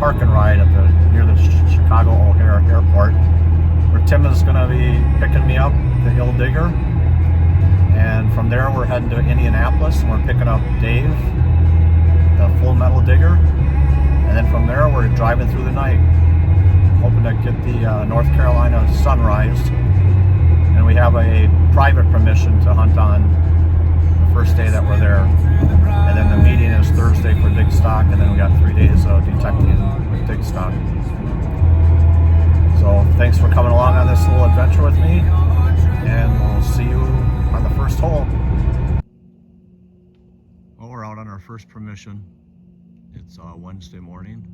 park and ride at near the Chicago O'Hare Airport, where Tim is going to be picking me up, the Hill Digger. And from there we're heading to Indianapolis, and we're picking up Dave, the Full Metal Digger. And then from there we're driving through the night, hoping to get the North Carolina sunrise. And we have a private permission to hunt on the first day that we're there. And then the meeting is Thursday for DigStock, and then we got 3 days of detecting with DigStock. So thanks for coming along on this little adventure with me, and we'll see you on the first hole. Well, we're out on our first permission. It's Wednesday morning,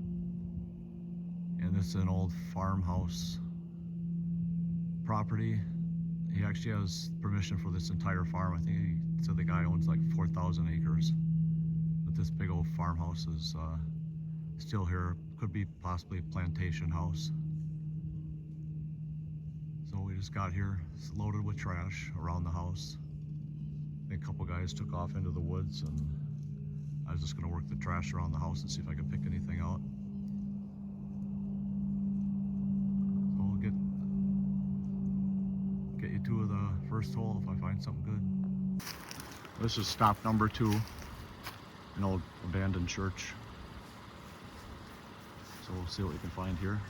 and this is an old farmhouse property. He actually has permission for this entire farm. I think he said the guy owns like 4,000 acres. But this big old farmhouse is still here. Could be possibly a plantation house. So we just got here. It's loaded with trash around the house. I think a couple guys took off into the woods, and I was just going to work the trash around the house and see if I could pick anything out. So we'll get you to the first hole if I find something good. This is stop number 2, an old abandoned church. So we'll see what we can find here.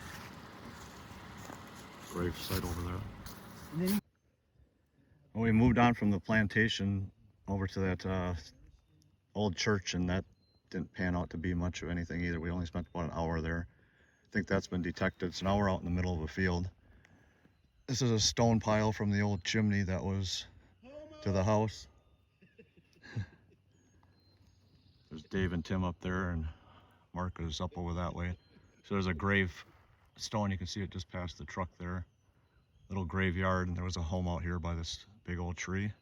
Grave site over there. Well, we moved on from the plantation over to that old church, and that didn't pan out to be much of anything either. We only spent about an hour there. I think that's been detected, so now we're out in the middle of a field. This is a stone pile from the old chimney that was to the house. There's Dave and Tim up there, and Mark is up over that way. So there's a grave stone, you can see it just past the truck there. Little graveyard, and there was a home out here by this big old tree.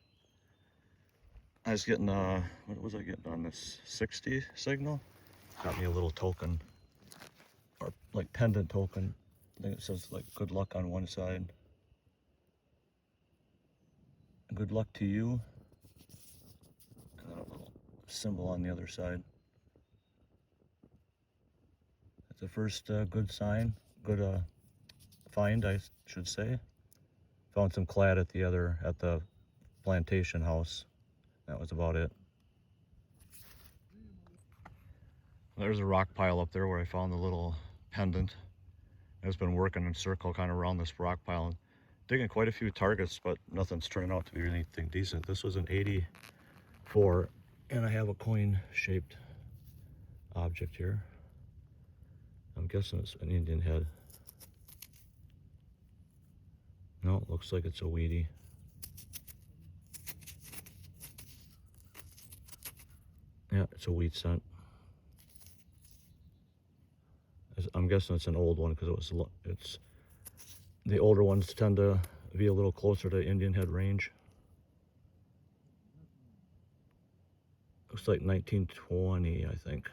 I was getting, what was I getting on this 60 signal? Got me a little token, or like pendant token. I think it says like good luck on one side. Good luck to you. And then a little symbol on the other side. It's the first good sign, good find, I should say. Found some clad at the plantation house. That was about it. There's a rock pile up there where I found the little pendant. I've been working in a circle kind of around this rock pile and digging quite a few targets, but nothing's turning out to be anything decent. This was an 84, and I have a coin-shaped object here. I'm guessing it's an Indian head. No, it looks like it's a weedy. Yeah, it's a wheat cent. I'm guessing it's an old one because it's the older ones tend to be a little closer to Indian head range. Looks like 1920, I think.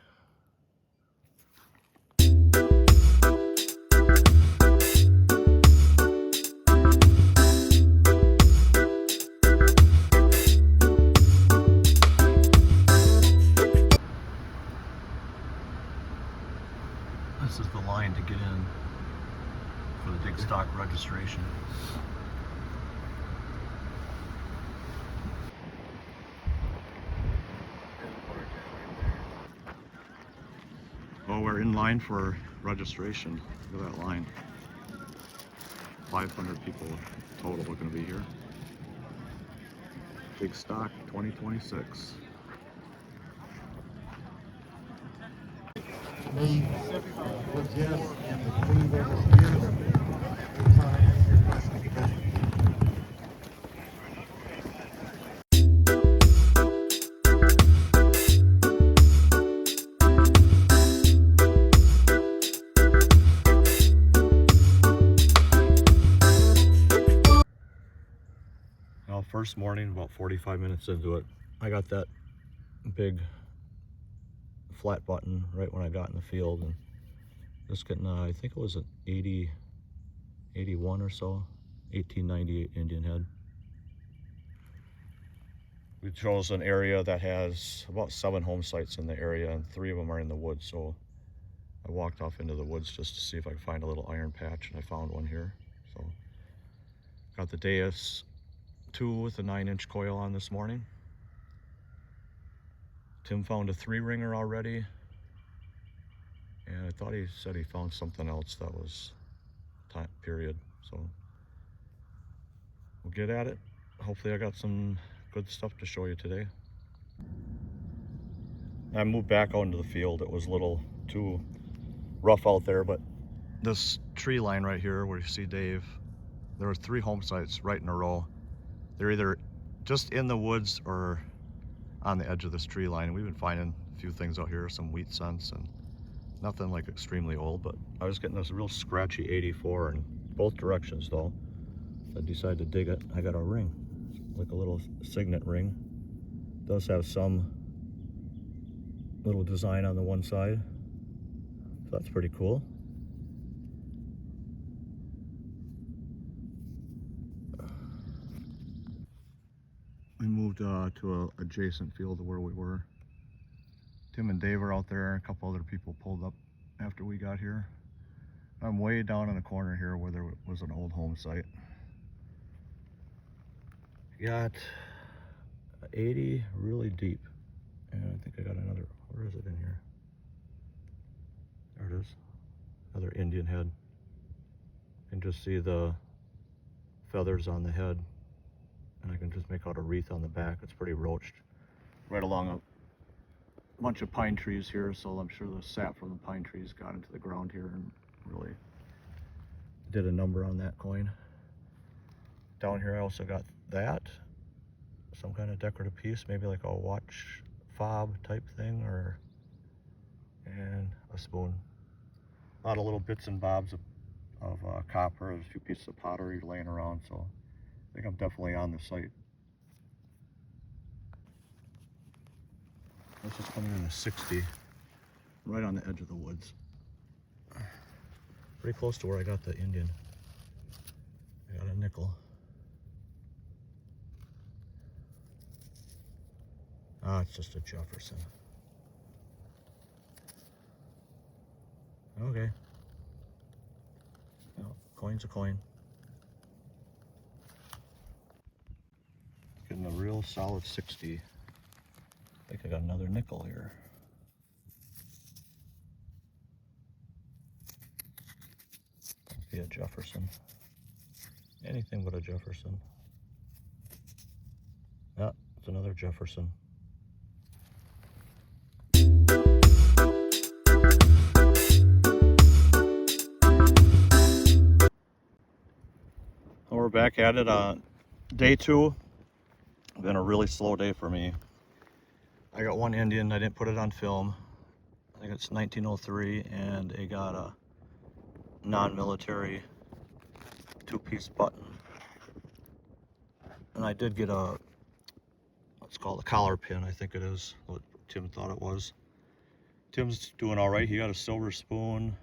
This is the line to get in for the DigStock registration. Well, we're in line for registration. Look at that line. 500 people total are going to be here. DigStock 2026. Now, first morning, about 45 minutes into it, I got that big flat button right when I got in the field, and just getting I think it was an 81 or so, 1898 Indian head. We chose an area that has about 7 home sites in the area, and 3 of them are in the woods, so I walked off into the woods just to see if I could find a little iron patch, and I found one here. So got the Deus 2 with a 9-inch coil on this morning. Tim found a 3-ringer already, and I thought he said he found something else that was time period. So we'll get at it. Hopefully I got some good stuff to show you today. I moved back out into the field. It was a little too rough out there, but this tree line right here where you see Dave, there were 3 home sites right in a row. They're either just in the woods or on the edge of this tree line. We've been finding a few things out here, some wheat scents, and nothing like extremely old, but I was getting this real scratchy 84 in both directions though. So I decided to dig it. I got a ring, like a little signet ring. It does have some little design on the one side, so that's pretty cool. We moved to a adjacent field to where we were. Tim and Dave are out there, and a couple other people pulled up after we got here. I'm way down in the corner here where there was an old home site. Got 80 really deep, and I think I got another, where is it in here? There it is, another Indian head. You can just see the feathers on the head, and I can just make out a wreath on the back. It's pretty roached. Right along a bunch of pine trees here, so I'm sure the sap from the pine trees got into the ground here and really did a number on that coin. Down here I also got that, some kind of decorative piece, maybe like a watch fob type thing, and a spoon. A lot of little bits and bobs of copper. There's a few pieces of pottery laying around, so I think I'm definitely on the site. This is coming in a 60, right on the edge of the woods. Pretty close to where I got the Indian. I got a nickel. Ah, it's just a Jefferson. Okay. Well, coin's a coin. Getting a real solid 60. I think I got another nickel here. Must be a Jefferson. Anything but a Jefferson. Yeah, it's another Jefferson. We're back at it on day 2. It's been a really slow day for me. I got one Indian, I didn't put it on film. I think it's 1903, and it got a non-military 2-piece button. And I did get a, what's called a collar pin, I think it is, what Tim thought it was. Tim's doing all right. He got a silver spoon,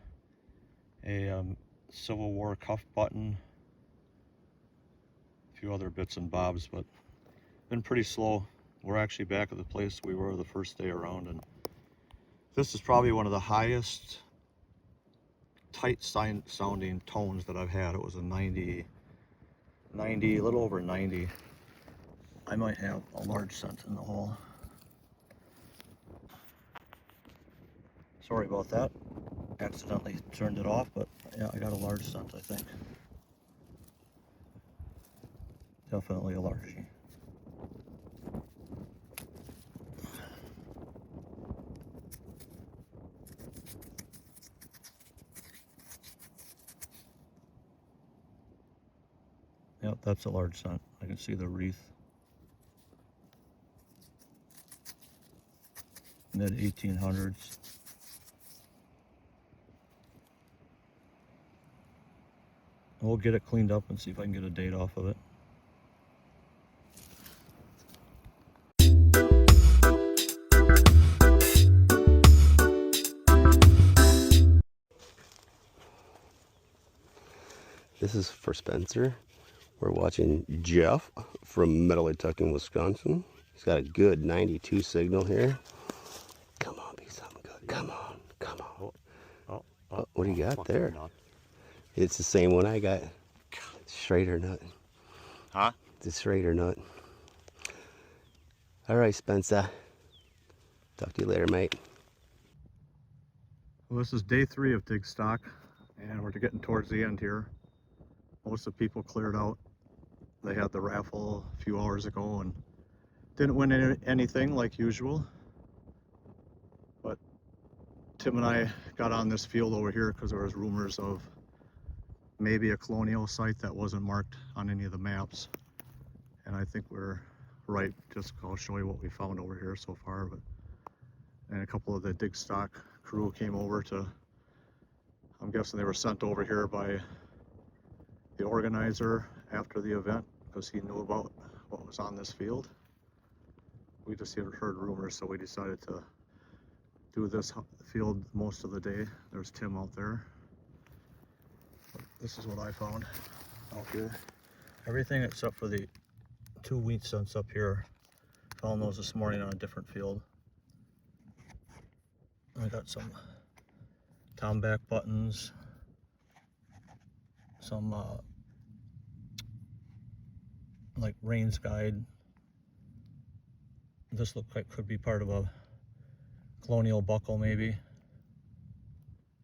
a Civil War cuff button, a few other bits and bobs, but been pretty slow. We're actually back at the place we were the first day around, and this is probably one of the highest tight sounding tones that I've had. It was a 90, a little over 90. I might have a large scent in the hole. Sorry about that. Accidentally turned it off, but yeah, I got a large scent, I think. Definitely a largie. Yep, that's a large scent. I can see the wreath. Mid 1800s. We'll get it cleaned up and see if I can get a date off of it. This is for Spencer. We're watching Jeff from Metalituckin, Wisconsin. He's got a good 92 signal here. Come on, be something good. Come on, come on. Oh, What do you got Fucking there? nut. It's the same one I got. Schrader nut. Huh? It's a Schrader nut. All right, Spencer. Talk to you later, mate. Well, this is day 3 of DigStock, and we're getting towards the end here. Most of the people cleared out. They had the raffle a few hours ago and didn't win anything like usual. But Tim and I got on this field over here because there was rumors of maybe a colonial site that wasn't marked on any of the maps. And I think we're right. Just I'll show you what we found over here so far. And a couple of the DigStock crew came over to, I'm guessing they were sent over here by the organizer after the event because he knew about what was on this field. We just heard rumors, so we decided to do this field most of the day. There's Tim out there. But this is what I found out here. Everything except for the 2 wheat cents up here. Found those this morning on a different field. I got some Tomback buttons, some like Rain's Guide. This looked like could be part of a colonial buckle maybe.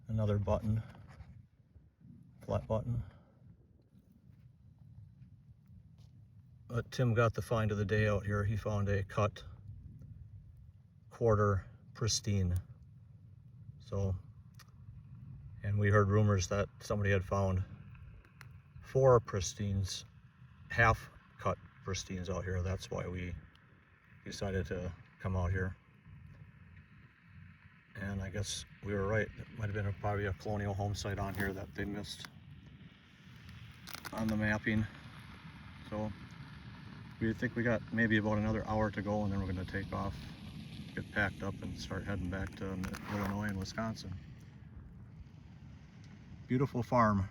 Another button, flat button. But Tim got the find of the day out here. He found a cut quarter pristine. So, and we heard rumors that somebody had found 4 pristines, half cut pristines out here. That's why we decided to come out here. And I guess we were right. It might have been probably a colonial home site on here that they missed on the mapping. So we think we got maybe about another hour to go, and then we're going to take off, get packed up, and start heading back to Illinois and Wisconsin. Beautiful farm,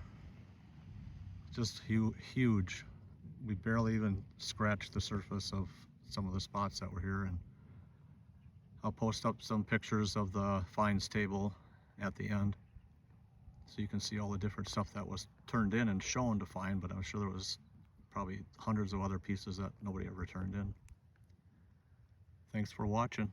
just huge. We barely even scratched the surface of some of the spots that were here, and I'll post up some pictures of the finds table at the end so you can see all the different stuff that was turned in and shown to find, but I'm sure there was probably hundreds of other pieces that nobody ever turned in. Thanks for watching.